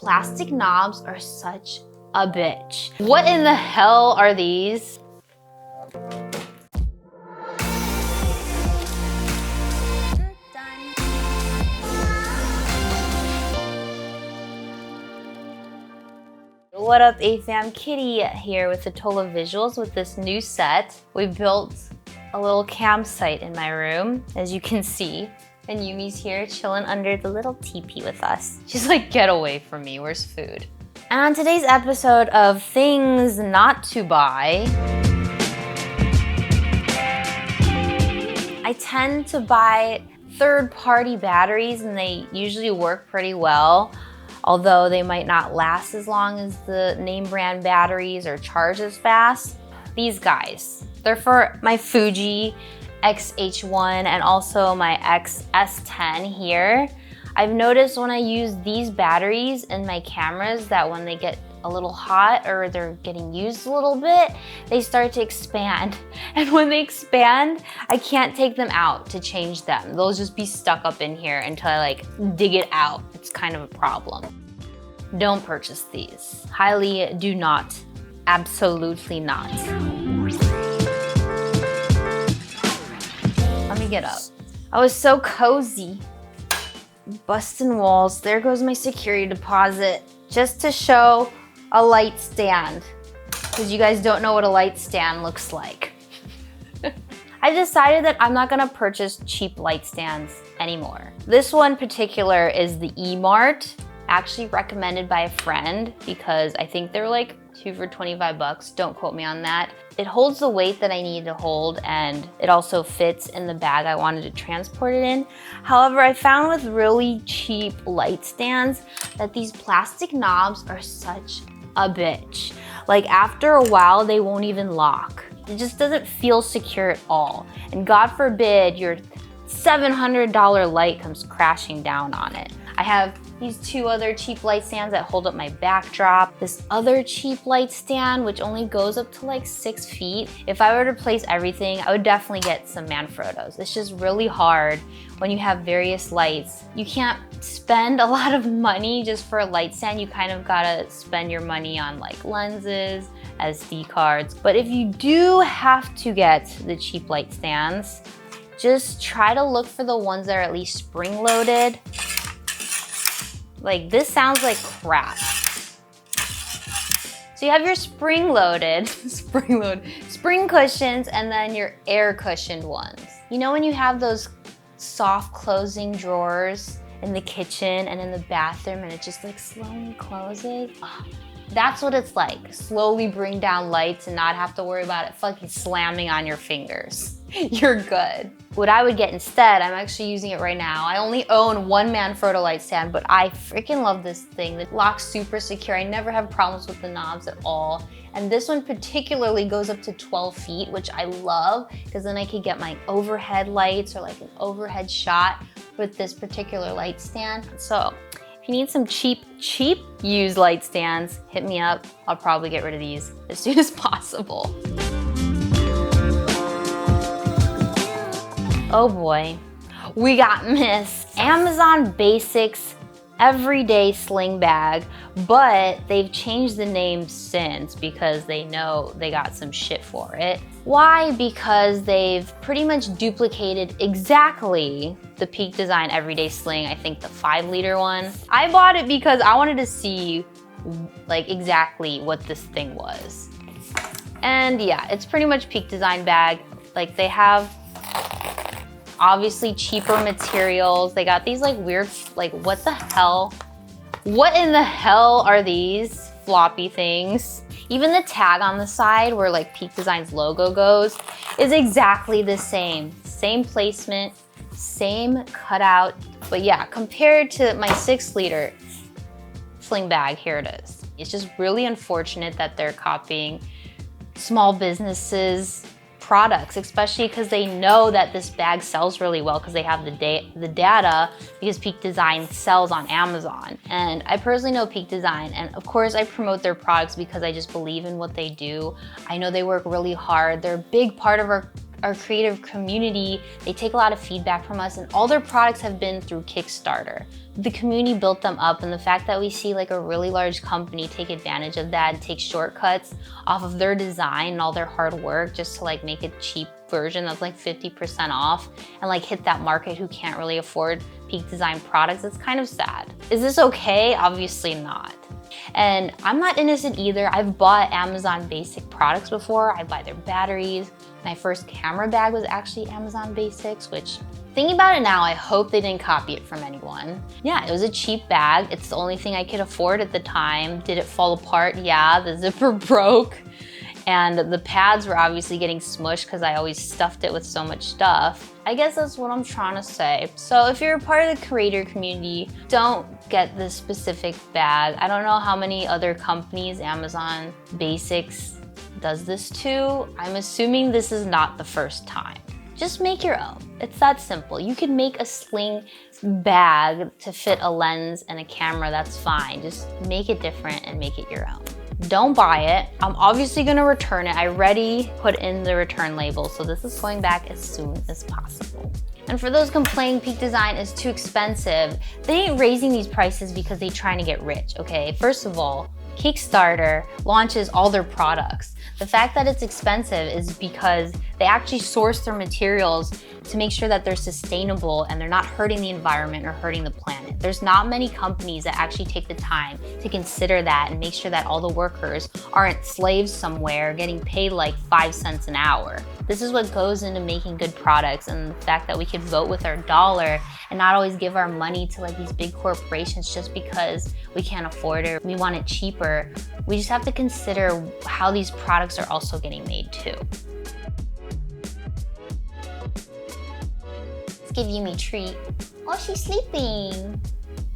plastic knobs are such a bitch. What in the hell are these? What up, AFAM? Kitty here with Atola Visuals with this new set. We built a little campsite in my room, as you can see. And Yumi's here chilling under the little teepee with us. She's like, get away from me, where's food? And on today's episode of Things Not to Buy, I tend to buy third-party batteries and they usually work pretty well, although they might not last as long as the name brand batteries or charge as fast. These guys, they're for my Fuji X-H1 and also my X-S10 here. I've noticed when I use these batteries in my cameras that when they get a little hot or they're getting used a little bit, they start to expand. And when they expand, I can't take them out to change them. They'll just be stuck up in here until I like dig it out. It's kind of a problem. Don't purchase these. Highly do not. Absolutely not. Let me get up. I was so cozy. Busting walls. There goes my security deposit. Just to show a light stand. Because you guys don't know what a light stand looks like. I decided that I'm not gonna purchase cheap light stands anymore. This one in particular is the E-Mart. Actually recommended by a friend because I think they're like 2 for 25 bucks. Don't quote me on that. It holds the weight that I need to hold and it also fits in the bag I wanted to transport it in. However, I found with really cheap light stands that these plastic knobs are such a bitch. Like after a while, they won't even lock. It just doesn't feel secure at all. And God forbid your $700 light comes crashing down on it. I have these 2 other cheap light stands that hold up my backdrop. This other cheap light stand, which only goes up to like 6 feet. If I were to place everything, I would definitely get some Manfrottos. It's just really hard when you have various lights. You can't spend a lot of money just for a light stand. You kind of gotta spend your money on like lenses, SD cards. But if you do have to get the cheap light stands, just try to look for the ones that are at least spring-loaded. Like this sounds like crap. So you have your spring-loaded, spring cushions and then your air cushioned ones. You know when you have those soft closing drawers in the kitchen and in the bathroom and it just like slowly closes? Oh, that's what it's like. Slowly bring down lights and not have to worry about it fucking slamming on your fingers. You're good. What I would get instead, I'm actually using it right now. I only own one Manfrotto light stand, but I freaking love this thing. The lock's super secure. I never have problems with the knobs at all. And this one particularly goes up to 12 feet, which I love, because then I could get my overhead lights or like an overhead shot with this particular light stand. So if you need some cheap used light stands, hit me up. I'll probably get rid of these as soon as possible. Oh boy, we got Miss Amazon Basics Everyday Sling Bag, but they've changed the name since because they know they got some shit for it. Why? Because they've pretty much duplicated exactly the Peak Design Everyday Sling, I think the 5-liter one. I bought it because I wanted to see like exactly what this thing was. And yeah, it's pretty much Peak Design bag. Like they have obviously cheaper materials. They got these like weird, like what the hell? What in the hell are these floppy things? Even the tag on the side where like Peak Design's logo goes is exactly the same. Same placement, same cutout. But yeah, compared to my 6-liter sling bag, here it is. It's just really unfortunate that they're copying small businesses' products, especially because they know that this bag sells really well because they have the data because Peak Design sells on Amazon. And I personally know Peak Design, and of course I promote their products because I just believe in what they do. I know they work really hard. They're a big part of our our creative community, they take a lot of feedback from us, and all their products have been through Kickstarter. The community built them up, and the fact that we see like a really large company take advantage of that and take shortcuts off of their design and all their hard work just to like make a cheap version that's like 50% off and like hit that market who can't really afford Peak Design products, it's kind of sad. Is this okay? Obviously not. And I'm not innocent either. I've bought Amazon Basic products before. I buy their batteries. My first camera bag was actually Amazon Basics, which, thinking about it now, I hope they didn't copy it from anyone. Yeah, it was a cheap bag. It's the only thing I could afford at the time. Did it fall apart? Yeah, the zipper broke. And the pads were obviously getting smushed because I always stuffed it with so much stuff. I guess that's what I'm trying to say. So if you're a part of the creator community, don't get this specific bag. I don't know how many other companies Amazon Basics does this to. I'm assuming this is not the first time. Just make your own. It's that simple. You can make a sling bag to fit a lens and a camera, that's fine. Just make it different and make it your own. Don't buy it. I'm obviously gonna return it. I already put in the return label, so this is going back as soon as possible. And for those complaining Peak Design is too expensive, they ain't raising these prices because they're trying to get rich, okay? First of all, Kickstarter launches all their products. The fact that it's expensive is because they actually source their materials to make sure that they're sustainable and they're not hurting the environment or hurting the planet. There's not many companies that actually take the time to consider that and make sure that all the workers aren't slaves somewhere getting paid like 5 cents an hour. This is what goes into making good products, and the fact that we could vote with our dollar and not always give our money to like these big corporations just because we can't afford it, we want it cheaper. We just have to consider how these products are also getting made too. Let's give Yumi a treat. Oh, she's sleeping.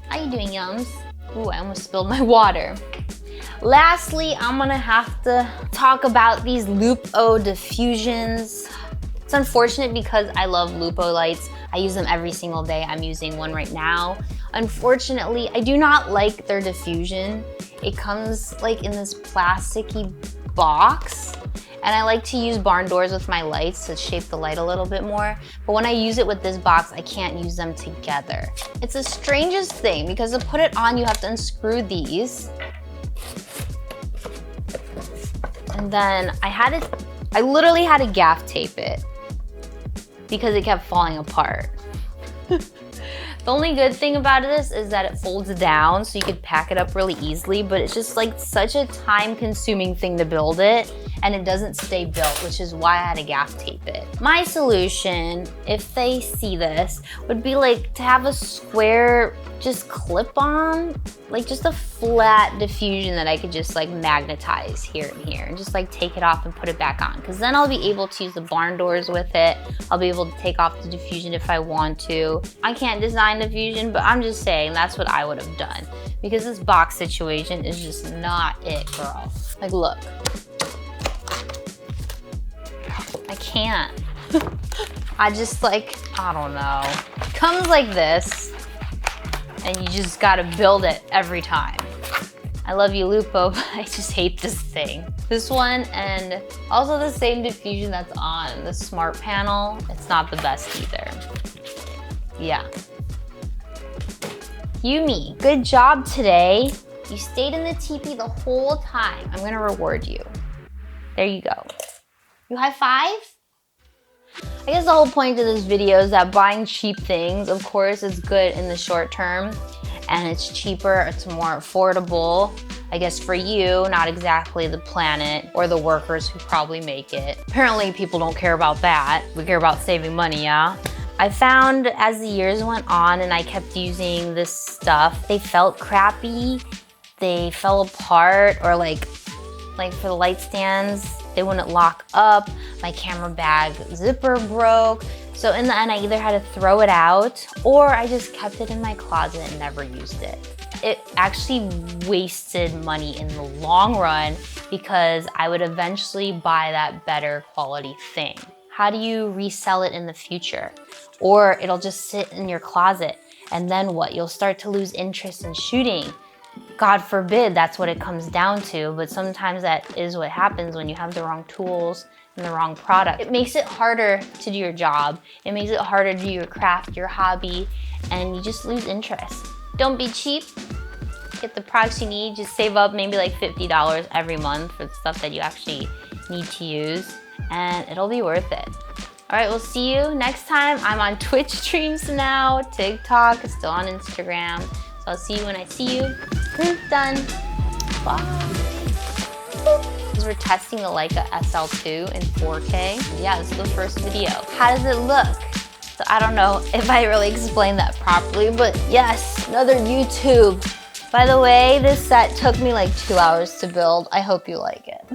How you doing, Yums? Ooh, I almost spilled my water. Lastly, I'm gonna have to talk about these Lupo diffusions. It's unfortunate because I love Lupo lights. I use them every single day. I'm using one right now. Unfortunately, I do not like their diffusion. It comes like in this plasticky box, and I like to use barn doors with my lights to shape the light a little bit more. But when I use it with this box, I can't use them together. It's the strangest thing because to put it on, you have to unscrew these. And then I literally had to gaff tape it because it kept falling apart. The only good thing about this is that it folds down so you could pack it up really easily, but it's just like such a time-consuming thing to build it, and it doesn't stay built, which is why I had to gaff tape it. My solution, if they see this, would be like to have a square just clip-on, like just a flat diffusion that I could just like magnetize here and here and just like take it off and put it back on, because then I'll be able to use the barn doors with it. I'll be able to take off the diffusion if I want to. I can't design diffusion, but I'm just saying that's what I would have done, because this box situation is just not it, girl. Like, look. I can't. I just like, I don't know. It comes like this, and you just gotta build it every time. I love you, Lupo, but I just hate this thing. This one, and also the same diffusion that's on the smart panel, it's not the best either. Yeah. Yumi, good job today. You stayed in the teepee the whole time. I'm gonna reward you. There you go. You high five? I guess the whole point of this video is that buying cheap things, of course, is good in the short term, and it's cheaper, it's more affordable, I guess for you, not exactly the planet or the workers who probably make it. Apparently people don't care about that. We care about saving money, yeah? I found as the years went on and I kept using this stuff, they felt crappy, they fell apart, or like for the light stands, they wouldn't lock up, my camera bag zipper broke. So in the end, I either had to throw it out or I just kept it in my closet and never used it. It actually wasted money in the long run because I would eventually buy that better quality thing. How do you resell it in the future? Or it'll just sit in your closet, and then what? You'll start to lose interest in shooting. God forbid that's what it comes down to, but sometimes that is what happens when you have the wrong tools and the wrong product. It makes it harder to do your job. It makes it harder to do your craft, your hobby, and you just lose interest. Don't be cheap. Get the products you need. Just save up maybe like $50 every month for the stuff that you actually need to use, and it'll be worth it. All right, we'll see you next time. I'm on Twitch streams now, TikTok, still on Instagram. So I'll see you when I see you. Done. Bye. We're testing the Leica SL2 in 4K. Yeah, this is the first video. How does it look? So I don't know if I really explained that properly, but yes, another YouTube. By the way, this set took me like 2 hours to build. I hope you like it.